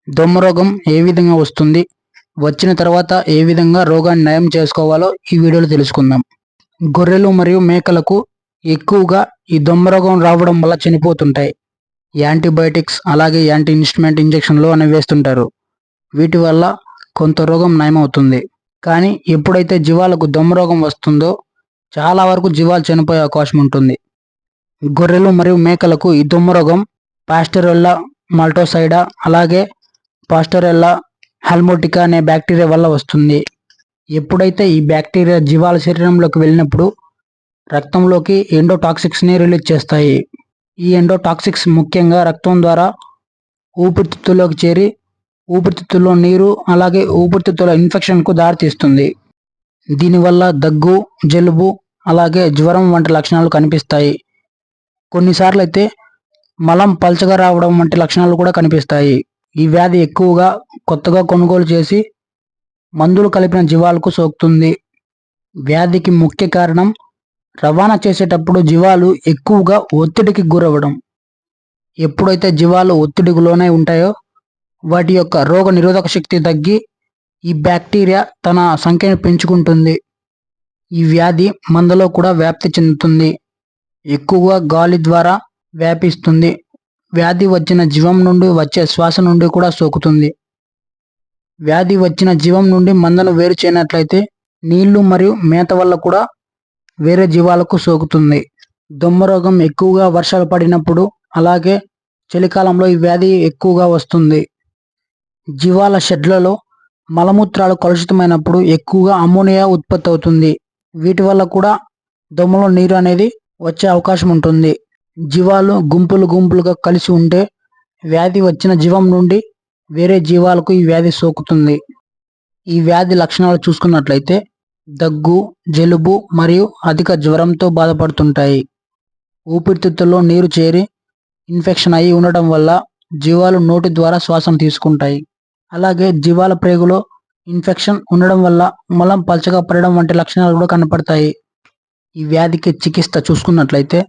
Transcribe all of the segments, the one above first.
దోమ రోగం ఏ విధంగా వస్తుంది, వచ్చిన తర్వాత ఏ విధంగా రోగాన్ని నయం చేసుకోవాలో ఈ వీడియోలో తెలుసుకుందాం. గొర్రెలు మరియు మేకలకు ఎక్కువగా ఈ దోమ రోగం రావడం వల్ల చనిపోతుంటాయి. యాంటీబయాటిక్స్ అలాగే యాంటీ ఇన్స్ట్రుమెంట్ ఇంజెక్షన్లు అనేవి వేస్తుంటారు. వీటి వల్ల కొంత రోగం నయమవుతుంది. కానీ ఎప్పుడైతే జీవాలకు దోమ రోగం వస్తుందో చాలా వరకు జీవాలు చనిపోయే అవకాశం ఉంటుంది. గొర్రెలు మరియు మేకలకు ఈ దోమ రోగం పాస్టరెల్లా మల్టోసైడా అలాగే పాస్టరెల్లా హెల్మోటికా అనే బ్యాక్టీరియా వల్ల వస్తుంది. ఎప్పుడైతే ఈ బ్యాక్టీరియా జీవాల శరీరంలోకి వెళ్ళినప్పుడు రక్తంలోకి ఎండోటాక్సిక్స్ని రిలీజ్ చేస్తాయి. ఈ ఎండోటాక్సిక్స్ ముఖ్యంగా రక్తం ద్వారా ఊపిరితిత్తుల్లోకి చేరి ఊపిరితిత్తుల్లో నీరు అలాగే ఊపిరితిత్తుల ఇన్ఫెక్షన్కు దారితీస్తుంది. దీనివల్ల దగ్గు, జలుబు అలాగే జ్వరం వంటి లక్షణాలు కనిపిస్తాయి. కొన్నిసార్లు అయితే మలం పల్చగా రావడం వంటి లక్షణాలు కూడా కనిపిస్తాయి. ఈ వ్యాధి ఎక్కువగా కొత్తగా కొనుగోలు చేసి మందులు కలిపిన జీవాలకు సోకుతుంది. వ్యాధికి ముఖ్య కారణం రవాణా చేసేటప్పుడు జీవాలు ఎక్కువగా ఒత్తిడికి గురవ్వడం. ఎప్పుడైతే జీవాలు ఒత్తిడికి లోనై ఉంటాయో వాటి యొక్క రోగ నిరోధక శక్తి తగ్గి ఈ బ్యాక్టీరియా తన సంఖ్యను పెంచుకుంటుంది. ఈ వ్యాధి మందలో కూడా వ్యాప్తి చెందుతుంది. ఎక్కువగా గాలి ద్వారా వ్యాపిస్తుంది. వ్యాధి వచ్చిన జీవం నుండి వచ్చే శ్వాస నుండి కూడా సోకుతుంది. వ్యాధి వచ్చిన జీవం నుండి మందను వేరు చేయనట్లయితే నీళ్లు మరియు మేత వల్ల కూడా వేరే జీవాలకు సోకుతుంది. దోమ రోగం ఎక్కువగా వర్షాలు పడినప్పుడు అలాగే చలికాలంలో ఈ వ్యాధి ఎక్కువగా వస్తుంది. జీవాల షెడ్లలో మలమూత్రాలు కలుషితమైనప్పుడు ఎక్కువగా అమ్మోనియా ఉత్పత్తి అవుతుంది. వీటి వల్ల కూడా దోమలో నీరు అనేది వచ్చే అవకాశం ఉంటుంది. జీవాలు గుంపులుగా కలిసి ఉంటే వ్యాధి వచ్చిన జీవం నుండి వేరే జీవాలకు ఈ వ్యాధి సోకుతుంది. ఈ వ్యాధి లక్షణాలు చూసుకున్నట్లయితే దగ్గు, జలుబు మరియు అధిక జ్వరంతో బాధపడుతుంటాయి. ఊపిరితిత్తుల్లో నీరు చేరి ఇన్ఫెక్షన్ అయి ఉండడం వల్ల జీవాలు నోటి ద్వారా శ్వాసను తీసుకుంటాయి. అలాగే జీవాల ప్రేగులో ఇన్ఫెక్షన్ ఉండడం వల్ల మలం పల్చగా పడడం వంటి లక్షణాలు కూడా కనపడతాయి. ఈ వ్యాధికి చికిత్స చూసుకున్నట్లయితే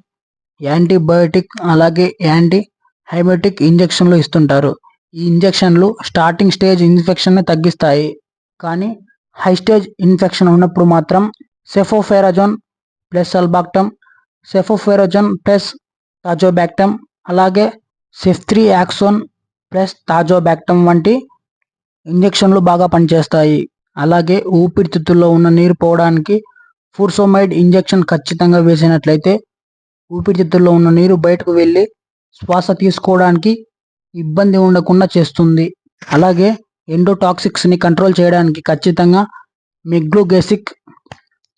యాంటీబయోటిక్ అలాగే యాంటీ హైమెటిక్ ఇంజెక్షన్లు ఇస్తుంటారు. ఈ ఇంజెక్షన్లు స్టార్టింగ్ స్టేజ్ ఇన్ఫెక్షన్ని తగ్గిస్తాయి. కానీ హై స్టేజ్ ఇన్ఫెక్షన్ ఉన్నప్పుడు మాత్రం సెఫోఫెరాజోన్ ప్లస్ సల్బాక్టమ్, సెఫోఫెరాజోన్ ప్లస్ తాజోబ్యాక్టమ్ అలాగే సెఫ్త్రియాక్సోన్ ప్లస్ తాజోబ్యాక్టమ్ వంటి ఇంజెక్షన్లు బాగా పనిచేస్తాయి. అలాగే ఊపిరితిత్తుల్లో ఉన్న నీరు పోవడానికి ఫుర్సోమైడ్ ఇంజెక్షన్ ఖచ్చితంగా వేసినట్లయితే ఊపిరితిత్తుల్లో ఉన్న నీరు బయటకు వెళ్ళి శ్వాస తీసుకోవడానికి ఇబ్బంది ఉండకుండా చేస్తుంది. అలాగే ఎండోటాక్సిక్స్ని కంట్రోల్ చేయడానికి ఖచ్చితంగా మెగ్లోగెసిక్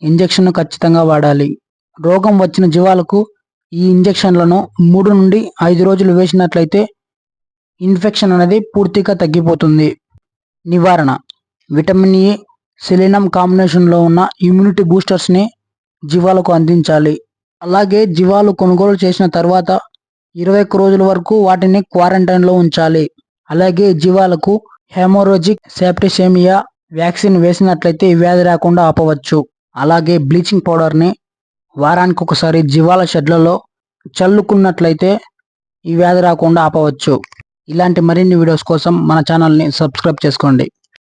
ఇంజెక్షన్ ఖచ్చితంగా వాడాలి. రోగం వచ్చిన జీవాలకు ఈ ఇంజెక్షన్లను 3 నుండి 5 రోజులు వేసినట్లయితే ఇన్ఫెక్షన్ అనేది పూర్తిగా తగ్గిపోతుంది. నివారణ: విటమిన్ ఏ, సెలినం కాంబినేషన్లో ఉన్న ఇమ్యూనిటీ బూస్టర్స్ని జీవాలకు అందించాలి. అలాగే జీవాలు కొనుగోలు చేసిన తర్వాత 21 రోజుల వరకు వాటిని క్వారంటైన్లో ఉంచాలి. అలాగే జీవాలకు హెమోరాజిక్ సెప్టిసెమియా వ్యాక్సిన్ వేసినట్లయితే ఈ వ్యాధి రాకుండా ఆపవచ్చు. అలాగే బ్లీచింగ్ పౌడర్ని వారానికి ఒకసారి జీవాల షెడ్లలో చల్లుకున్నట్లయితే ఈ వ్యాధి రాకుండా ఆపవచ్చు. ఇలాంటి మరిన్ని వీడియోస్ కోసం మన ఛానల్ని సబ్స్క్రైబ్ చేసుకోండి.